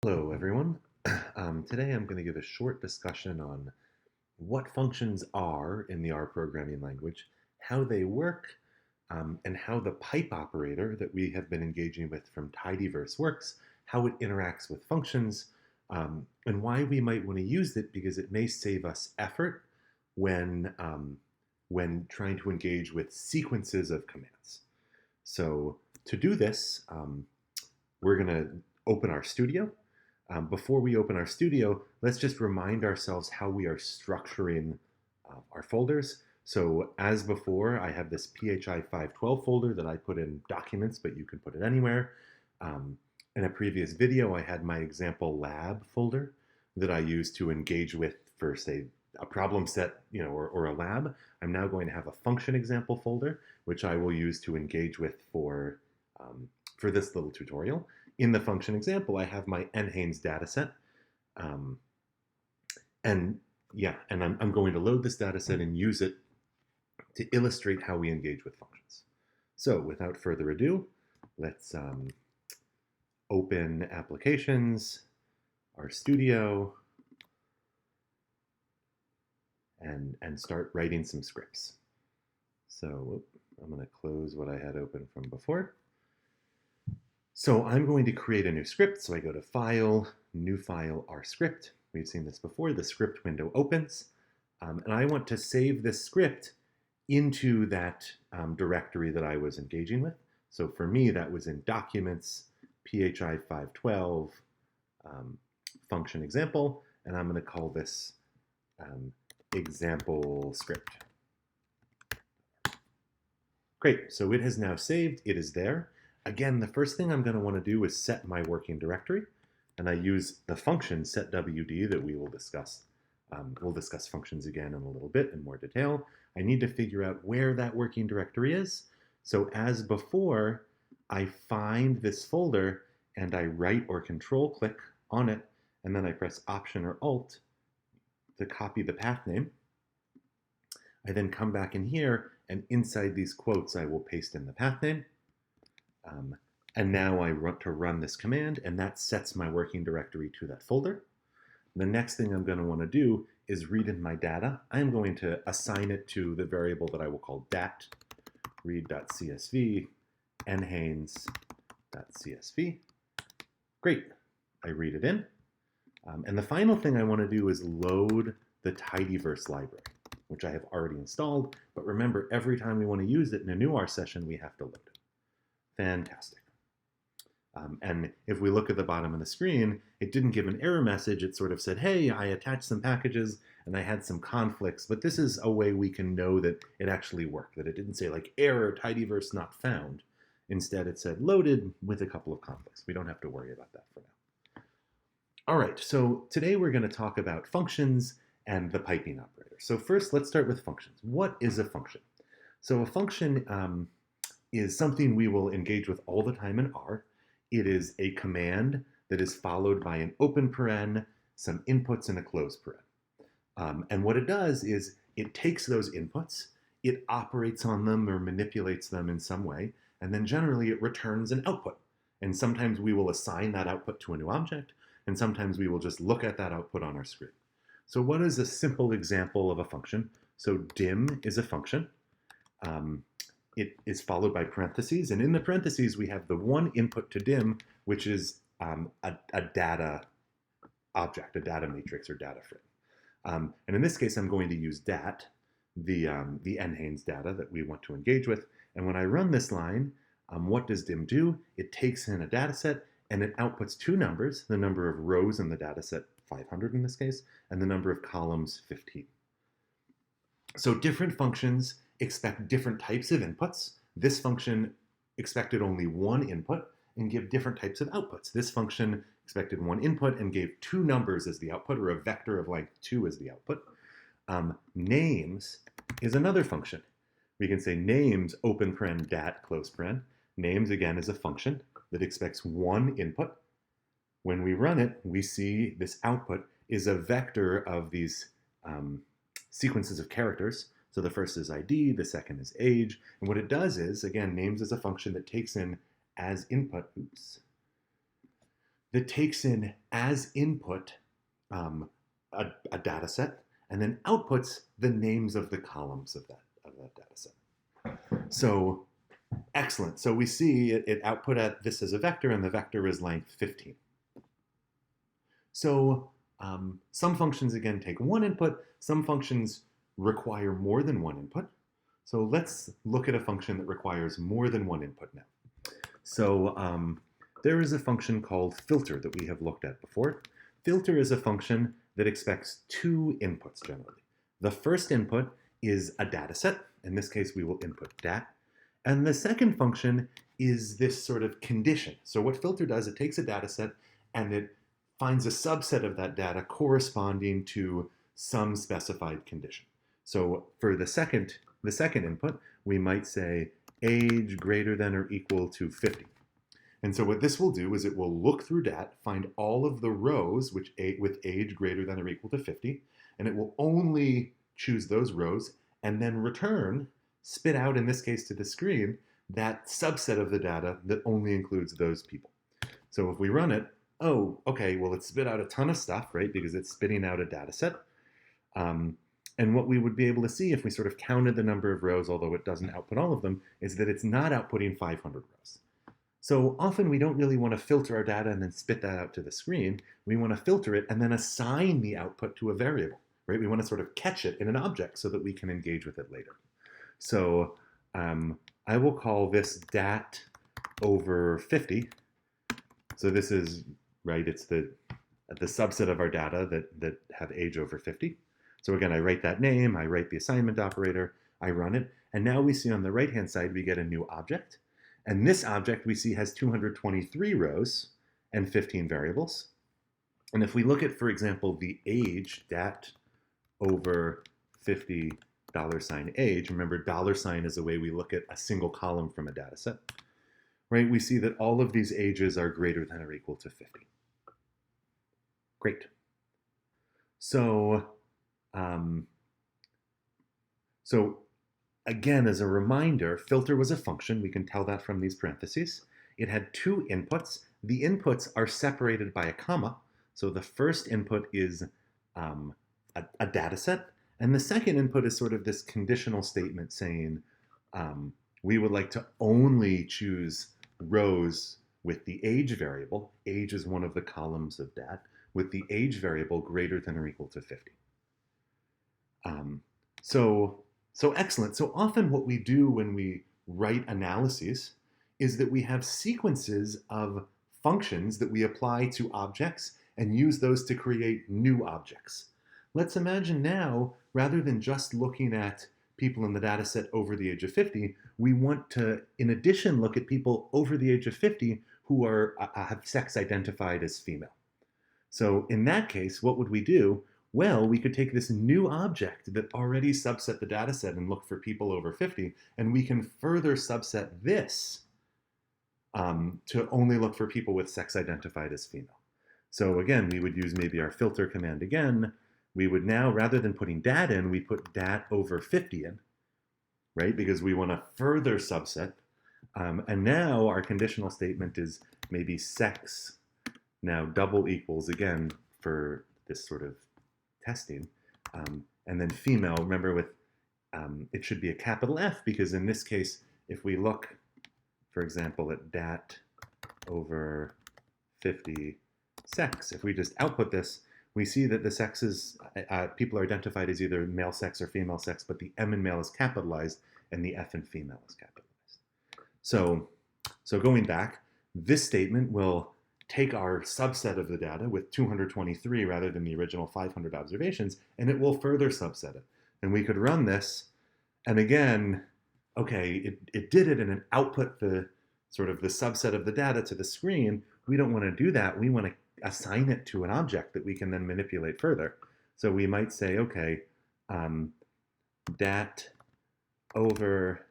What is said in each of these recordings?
Hello, everyone. Today I'm going to give a short discussion on what functions are in the R programming language, how they work, and how the pipe operator that we have been engaging with from tidyverse works, how it interacts with functions, and why we might want to use it because it may save us effort when trying to engage with sequences of commands. So to do this, we're going to open our studio. Before we open our studio, let's just remind ourselves how we are structuring our folders. So as before, I have this PHI 512 folder that I put in documents, but you can put it anywhere. In a previous video, I had my example lab folder that I used to engage with for, say, a problem set, or a lab. I'm now going to have a function example folder, which I will use to engage with for this little tutorial. In the function example, I have my NHANES dataset. And I'm going to load this dataset and use it to illustrate how we engage with functions. So without further ado, let's open applications, our studio, and start writing some scripts. So I'm going to close what I had open from before. So I'm going to create a new script. So I go to File, New File, Our Script. We've seen this before. The script window opens. And I want to save this script into that directory that I was engaging with. So for me, that was in Documents, PHI 512, function example. And I'm going to call this example script. Great. So it has now saved. It is there. Again, the first thing I'm going to want to do is set my working directory, and I use the function setwd that we will discuss. We'll discuss functions again in a little bit in more detail. I need to figure out where that working directory is. So as before, I find this folder and I right or control click on it, and then I press Option or Alt to copy the path name. I then come back in here, and inside these quotes, I will paste in the path name. And now I want to run this command, and that sets my working directory to that folder. The next thing I'm going to want to do is read in my data. I'm going to assign it to the variable that I will call dat, read.csv, nhanes.csv. Great. I read it in. And the final thing I want to do is load the tidyverse library, which I have already installed. But remember, every time we want to use it in a new R session, we have to load it. Fantastic. And if we look at the bottom of the screen, it didn't give an error message. It sort of said, hey, I attached some packages and I had some conflicts, but this is a way we can know that it actually worked, that it didn't say like error, tidyverse not found. Instead, it said loaded with a couple of conflicts. We don't have to worry about that for now. All right, so today we're going to talk about functions and the piping operator. So first, let's start with functions. What is a function? So a function is something we will engage with all the time in R. It is a command that is followed by an open paren, some inputs, and a close paren. And what it does is it takes those inputs, it operates on them or manipulates them in some way, and then generally it returns an output. And sometimes we will assign that output to a new object, and sometimes we will just look at that output on our screen. So what is a simple example of a function? So dim is a function. It is followed by parentheses, and in the parentheses we have the one input to dim, which is a data object, a data matrix or data frame. And in this case, I'm going to use dat, the NHANES data that we want to engage with. And when I run this line, what does dim do? It takes in a data set and it outputs two numbers, the number of rows in the data set, 500 in this case, and the number of columns, 15. So different functions expect different types of inputs. This function expected only one input and give different types of outputs. This function expected one input and gave two numbers as the output, or a vector of length 2 as the output. Names is another function. We can say names, open paren, dat, close paren. Names, again, is a function that expects one input. When we run it, we see this output is a vector of these sequences of characters. So the first is ID, the second is age. And what it does is, again, names is a function that takes in as input, that takes in as input a data set and then outputs the names of the columns of that data set. So excellent. So we see it output at this as a vector, and the vector is length 15. So some functions, again, take one input. Some functions require more than one input. So let's look at a function that requires more than one input now. So there is a function called filter that we have looked at before. Filter is a function that expects two inputs generally. The first input is a data set. In this case, we will input dat. And the second function is this sort of condition. So what filter does, it takes a data set and it finds a subset of that data corresponding to some specified condition. So for the second input, we might say age greater than or equal to 50. And so what this will do is it will look through dat, find all of the rows with age greater than or equal to 50, and it will only choose those rows and then return, spit out, in this case to the screen, that subset of the data that only includes those people. So if we run it, oh, okay, well, it spit out a ton of stuff, right? Because it's spitting out a data set. And what we would be able to see if we sort of counted the number of rows, although it doesn't output all of them, is that it's not outputting 500 rows. So often we don't really want to filter our data and then spit that out to the screen. We want to filter it and then assign the output to a variable, right? We want to sort of catch it in an object so that we can engage with it later. So I will call this dat over 50. So this is, right, it's the subset of our data that have age over 50. So again, I write that name, I write the assignment operator, I run it, and now we see on the right-hand side we get a new object. And this object we see has 223 rows and 15 variables. And if we look at, for example, the age, dat over 50 $age, remember $sign is a way we look at a single column from a data set, right? We see that all of these ages are greater than or equal to 50. Great. So again, as a reminder, filter was a function. We can tell that from these parentheses. It had two inputs. The inputs are separated by a comma. So the first input is a data set. And the second input is sort of this conditional statement saying we would like to only choose rows with the age variable. Age is one of the columns of dat, with the age variable greater than or equal to 50. So excellent. So often what we do when we write analyses is that we have sequences of functions that we apply to objects and use those to create new objects. Let's imagine now, rather than just looking at people in the data set over the age of 50, we want to, in addition, look at people over the age of 50 who have sex identified as female. So in that case, what would we do? Well, we could take this new object that already subset the data set and look for people over 50, and we can further subset this to only look for people with sex identified as female. So again, we would use maybe our filter command again. We would now, rather than putting dat in, we put dat over 50 in, right? Because we want to further subset. And now our conditional statement is maybe sex now double equals, again, for this sort of testing. And then female, remember with, it should be a capital F, because in this case, if we look, for example, at dat over 50 sex, if we just output this, we see that the sexes, people are identified as either male sex or female sex, but the M in male is capitalized and the F in female is capitalized. So going back, this statement will take our subset of the data with 223 rather than the original 500 observations, and it will further subset it. And we could run this, and again, okay, it did it and it output the sort of the subset of the data to the screen. We don't want to do that. We want to assign it to an object that we can then manipulate further. So we might say, okay, dat over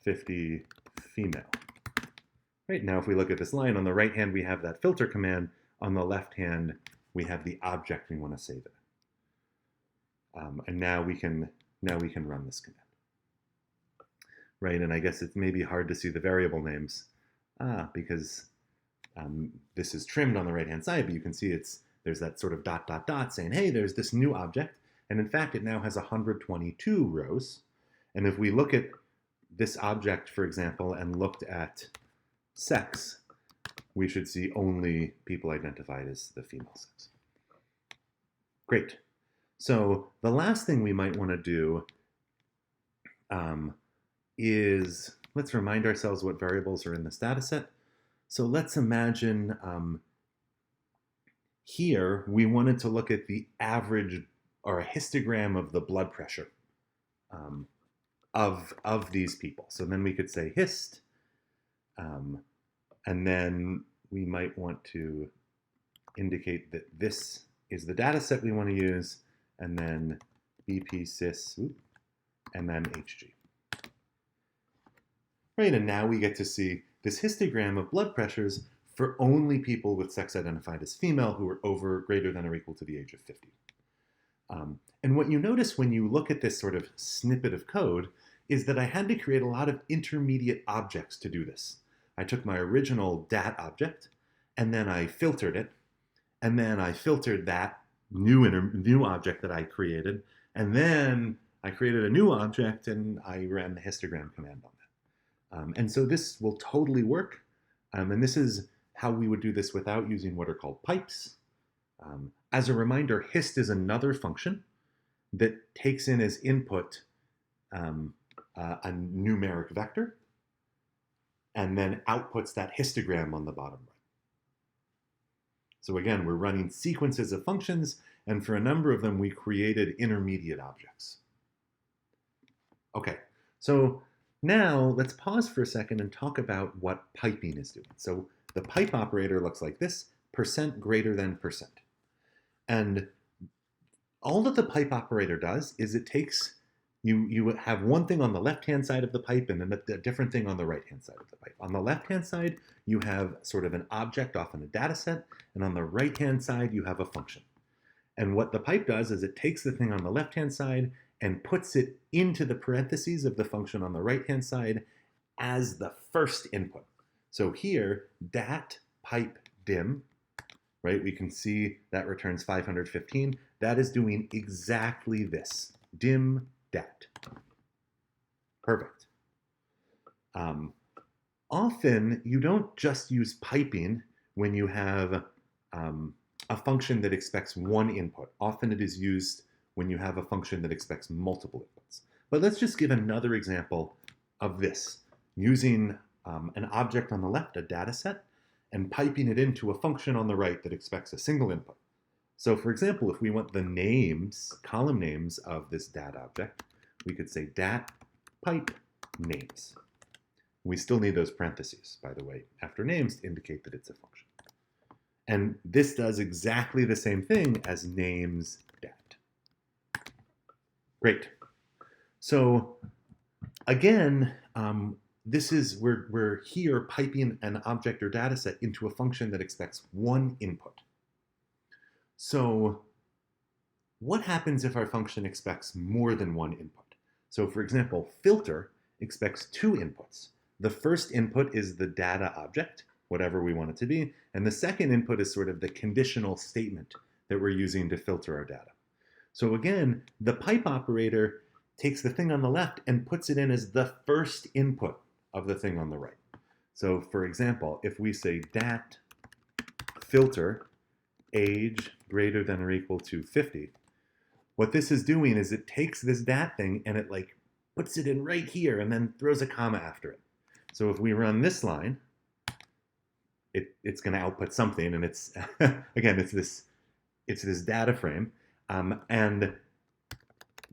50 female. Right, now if we look at this line, on the right hand we have that filter command, on the left hand we have the object we want to save it. And now we can run this command. Right, and I guess it's maybe hard to see the variable names because This is trimmed on the right-hand side, but you can see there's that sort of dot, dot, dot saying, hey, there's this new object. And in fact, it now has 122 rows. And if we look at this object, for example, and looked at sex, we should see only people identified as the female sex. Great. So the last thing we might want to do is, let's remind ourselves what variables are in this data set. So let's imagine here we wanted to look at the average or a histogram of the blood pressure of these people. So then we could say hist, and then we might want to indicate that this is the data set we want to use, and then BP cis, and then HG. Right, and now we get to see this histogram of blood pressures for only people with sex identified as female who are greater than or equal to the age of 50. And what you notice when you look at this sort of snippet of code is that I had to create a lot of intermediate objects to do this. I took my original dat object, and then I filtered it, and then I filtered that new object that I created, and then I created a new object, and I ran the histogram command on that. And so this will totally work, and this is how we would do this without using what are called pipes. As a reminder, hist is another function that takes in as input a numeric vector, and then outputs that histogram on the bottom right. So again, we're running sequences of functions, and for a number of them, we created intermediate objects. Okay, so now let's pause for a second and talk about what piping is doing. So the pipe operator looks like this, % greater than %. And all that the pipe operator does is it takes, you have one thing on the left-hand side of the pipe and then a different thing on the right-hand side of the pipe. On the left-hand side, you have sort of an object, often a data set, and on the right-hand side, you have a function. And what the pipe does is it takes the thing on the left-hand side and puts it into the parentheses of the function on the right-hand side as the first input. So here, dat pipe dim, right? We can see that returns 515. That is doing exactly this, dim dat. Perfect. Often, you don't just use piping when you have a function that expects one input. Often it is used when you have a function that expects multiple inputs. But let's just give another example of this, using an object on the left, a data set, and piping it into a function on the right that expects a single input. So for example, if we want the names, column names of this dat object, we could say dat pipe names. We still need those parentheses, by the way, after names to indicate that it's a function. And this does exactly the same thing as names dat. Great. So again, we're here piping an object or data set into a function that expects one input. So what happens if our function expects more than one input? So for example, filter expects two inputs. The first input is the data object, whatever we want it to be, and the second input is sort of the conditional statement that we're using to filter our data. So again, the pipe operator takes the thing on the left and puts it in as the first input of the thing on the right. So for example, if we say dat filter age greater than or equal to 50, what this is doing is it takes this dat thing and it like puts it in right here and then throws a comma after it. So if we run this line, it's going to output something, and it's again it's this data frame, and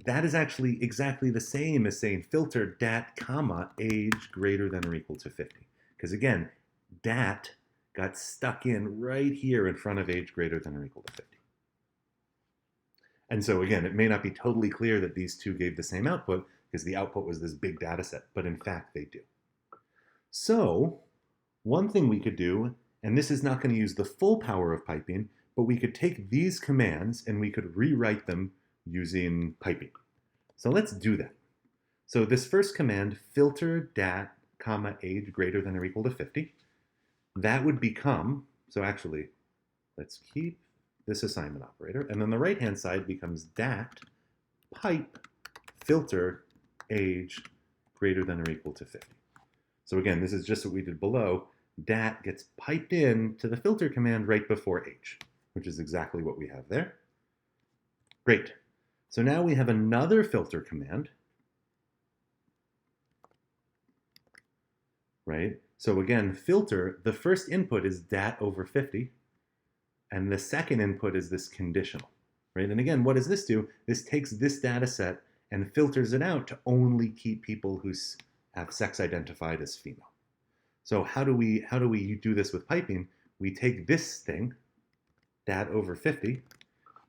that is actually exactly the same as saying filter dat comma age greater than or equal to 50, because again dat got stuck in right here in front of age greater than or equal to 50. And so again, it may not be totally clear that these two gave the same output because the output was this big data set, but in fact they do. So one thing we could do, and this is not going to use the full power of piping, but we could take these commands and we could rewrite them using piping. So let's do that. So this first command, filter dat comma age greater than or equal to 50, that would become, so actually, let's keep this assignment operator, and then the right-hand side becomes dat pipe filter age greater than or equal to 50. So again, this is just what we did below. Dat gets piped in to the filter command right before age, which is exactly what we have there. Great. So now we have another filter command, right? So again, filter, the first input is dat over 50, and the second input is this conditional, right? And again, what does this do? This takes this data set and filters it out to only keep people who have sex identified as female. So how do we do this with piping? We take this thing, dat over 50,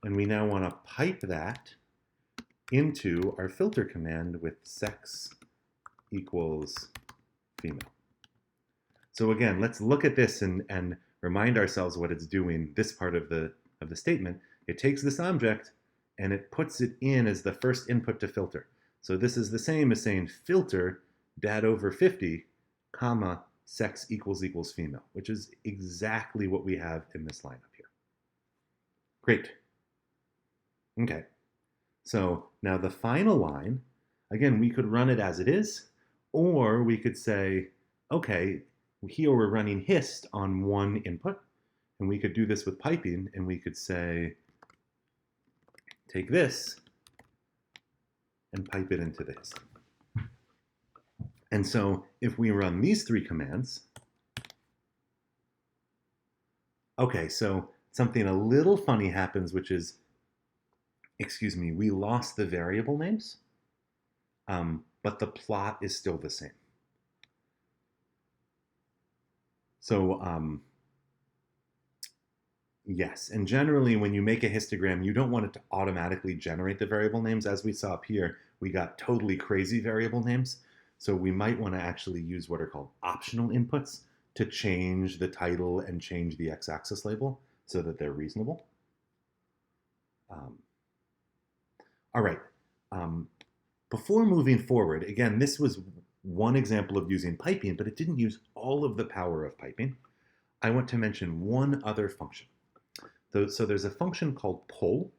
and we now want to pipe that into our filter command with sex equals female. So again, let's look at this and remind ourselves what it's doing, this part of the statement. It takes this object and it puts it in as the first input to filter. So this is the same as saying filter dat over 50, comma, sex equals female, which is exactly what we have in this line up here. Great. Okay. So now the final line, again, we could run it as it is, or we could say, okay, here we're running hist on one input, and we could do this with piping, and we could say, take this and pipe it into the hist. And so if we run these three commands, okay, so something a little funny happens, which is, excuse me, we lost the variable names, but the plot is still the same. So yes, and generally when you make a histogram, you don't want it to automatically generate the variable names. As we saw up here, we got totally crazy variable names. So we might want to actually use what are called optional inputs to change the title and change the x-axis label so that they're reasonable. All right. Before moving forward, again, this was one example of using piping, but it didn't use all of the power of piping. I want to mention one other function. So there's a function called poll,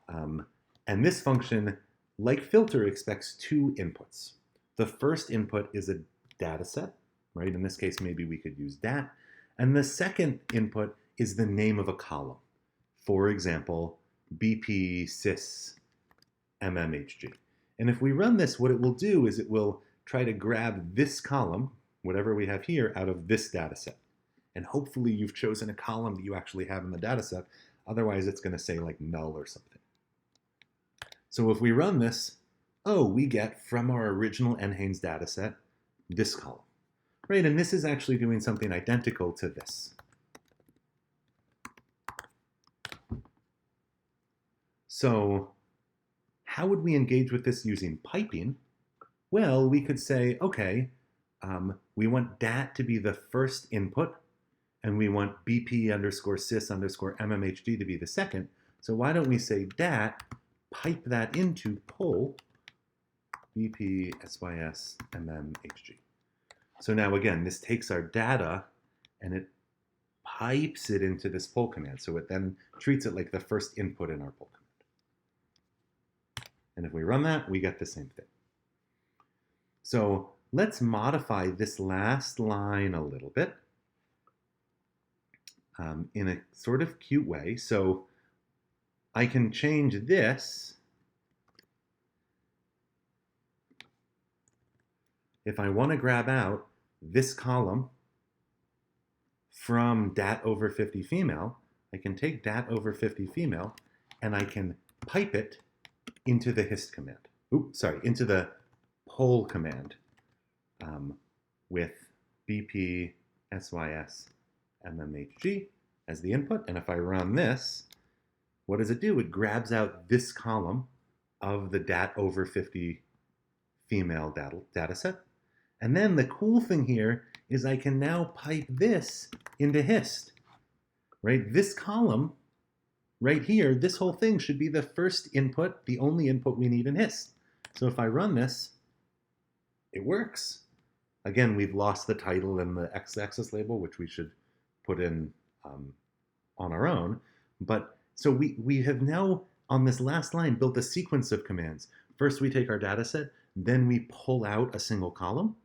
and this function, like filter, expects two inputs. The first input is a data set, right? In this case, maybe we could use dat. And the second input is the name of a column. For example, BP cis MMHG. And if we run this, what it will do is it will try to grab this column, whatever we have here, out of this data set. And hopefully you've chosen a column that you actually have in the data set. Otherwise, it's going to say like null or something. So if we run this, oh, we get from our original NHANES data set this column, right? And this is actually doing something identical to this. So how would we engage with this using piping? Well, we could say, okay, we want dat to be the first input, and we want BP underscore cis underscore MMHD to be the second. So why don't we say dat, pipe that into poll, BP SYS MMHG. So now again, this takes our data and it pipes it into this poll command. So it then treats it like the first input in our poll command. And if we run that, we get the same thing. So let's modify this last line a little bit in a sort of cute way. So I can change this. If I want to grab out this column from dat over 50 female, I can take dat over 50 female and I can pipe it into the hist command. Oops, sorry, into the poll command with BP SYS MMHG as the input. And if I run this, what does it do? It grabs out this column of the dat over 50 female data set. And then the cool thing here is I can now pipe this into hist, right? This column right here, this whole thing should be the first input, the only input we need in hist. So if I run this, it works. Again, we've lost the title and the x-axis label, which we should put in on our own. But so we have now, on this last line, built a sequence of commands. First, we take our data set, then we pull out a single column,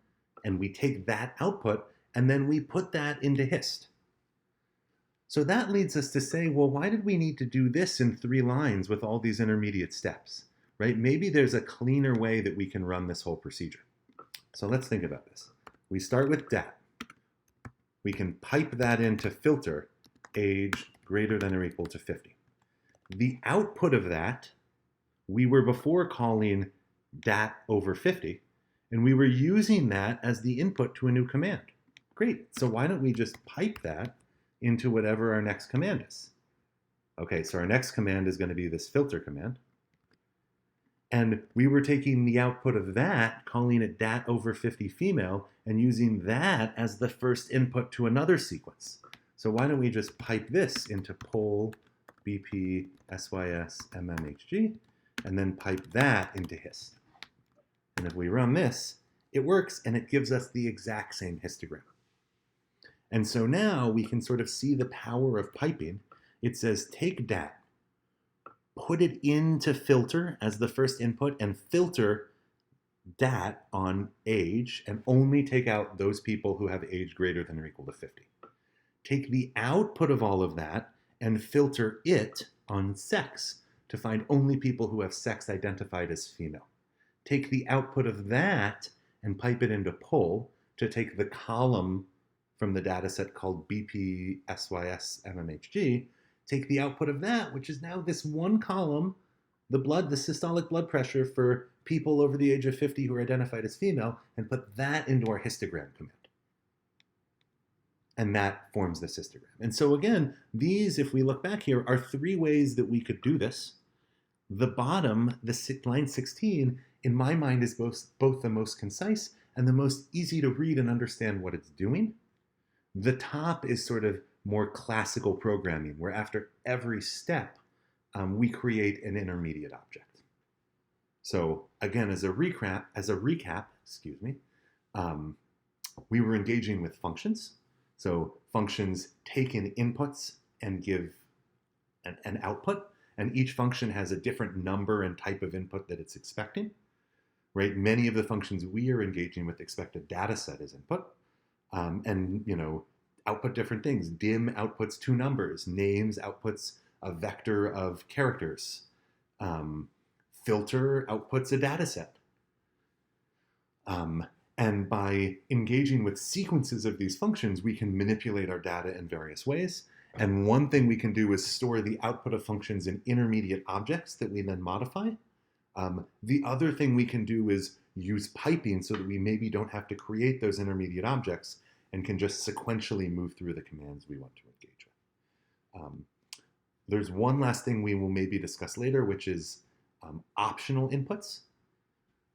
and we take that output, and then we put that into hist. So that leads us to say, well, why did we need to do this in 3 lines with all these intermediate steps, right? Maybe there's a cleaner way that we can run this whole procedure. So let's think about this. We start with dat. We can pipe that into filter age greater than or equal to 50. The output of that, we were before calling dat over 50, and we were using that as the input to a new command. Great, so why don't we just pipe that into whatever our next command is? Okay, so our next command is going to be this filter command. And we were taking the output of that, calling it dat over 50 female, and using that as the first input to another sequence. So why don't we just pipe this into poll BP sys mmhg, and then pipe that into hist. And if we run this, it works, and it gives us the exact same histogram. And so now we can sort of see the power of piping. It says take dat, put it into filter as the first input, and filter dat on age, and only take out those people who have age greater than or equal to 50. Take the output of all of that and filter it on sex to find only people who have sex identified as female. Take the output of that and pipe it into poll to take the column from the data set called BP sys mmhg, take the output of that, which is now this one column, the systolic blood pressure for people over the age of 50 who are identified as female, and put that into our histogram command. And that forms this histogram. And so again, these, if we look back here, are 3 ways that we could do this. The bottom, line 16, in my mind is both the most concise and the most easy to read and understand what it's doing. The top is sort of more classical programming, where after every step, we create an intermediate object. So again, as a recap, we were engaging with functions. So functions take in inputs and give an output, and each function has a different number and type of input that it's expecting, right? Many of the functions we are engaging with expect a data set as input, and output different things. Dim outputs 2 numbers, names outputs a vector of characters, filter outputs a data set. And by engaging with sequences of these functions, we can manipulate our data in various ways. And one thing we can do is store the output of functions in intermediate objects that we then modify. The other thing we can do is use piping so that we maybe don't have to create those intermediate objects and can just sequentially move through the commands we want to engage with. There's one last thing we will maybe discuss later, which is optional inputs.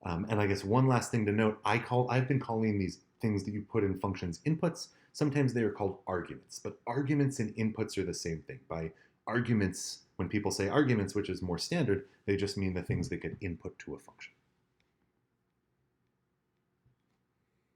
And I guess one last thing to note, I've been calling these things that you put in functions inputs. Sometimes they are called arguments, but arguments and inputs are the same thing. By arguments, when people say arguments, which is more standard, they just mean the things that get input to a function.